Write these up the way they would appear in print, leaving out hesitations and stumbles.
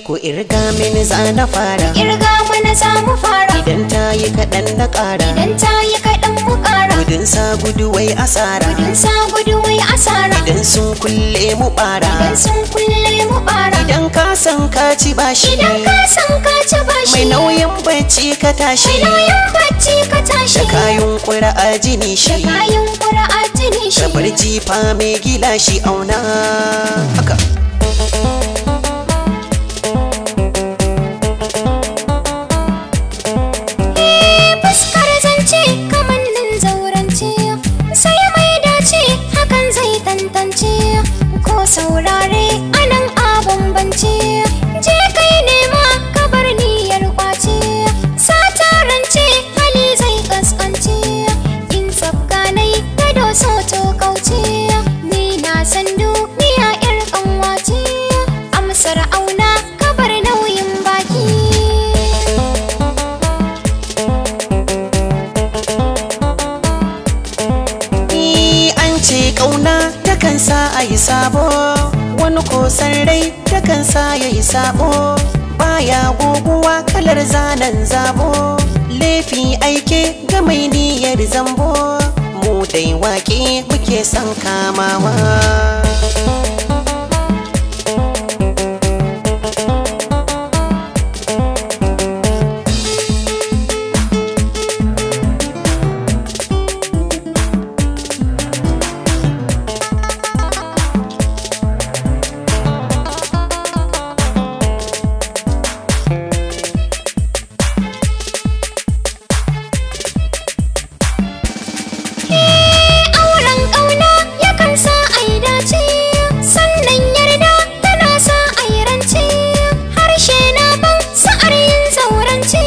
ku irga mini za na fara. Irga mana za mu fara. Idan ta yi kaɗan na ƙara. Idan ta yi kaɗan mu ƙara. Gudun sa gudu wai asara. Gudun sa gudu wai asara. Idan sun kulle mu ɓara. Idan sun kulle mu ɓara. Idan ka san ka ci bashi. Idan ka san ka ci bashi. Mai nauyin bacci ka tashi. Mai nauyin bacci ka tashi. Da kayun ƙura a jini shi. Da kayun ƙura a jini shi. Ka bar jifa mai gila shi auna. Haka. Fuskar zance kamannin zaurance. Sai mai dace hakan zai tantance. Ko saurare anan a bambance. Je kai nema ka bar niyyar kwace. Satarance hali zai kaskance. In tsafganai gado so to kauce. Ni na san duniya yar kanwace. Amsar auna ka bar nauyin baki. Ce ƙauna takan sa a yi sabo, wani kosan rai takan sa ya yi sabo. Baya guguwa kalar zanen zabo, laifi aike ga mai niyyar zambo. Mu dai waƙe muke son kamawa. Auren ƙauna yakan sa a yi dace, sannan yarda tana sa a yi rance. Harshe na ban sa'ar yin zaurance,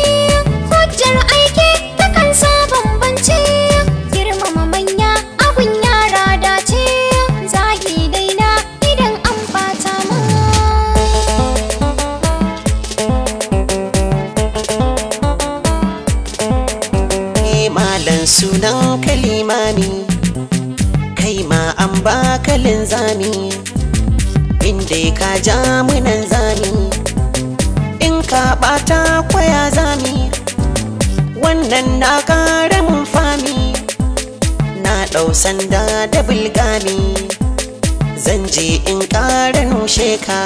hujjar aike takan sa bambance. Girmama manya abun yara dace, zagi daina idan an ɓata ma. Malan sunan kalimami, kai ma an ba kalin zami. Inda ka ja munan zami, in ka ɓata kwaya zami. Wannan na ƙara mun fami, na ɗau sanda da bilgami. Zan je in ƙara nushe ka.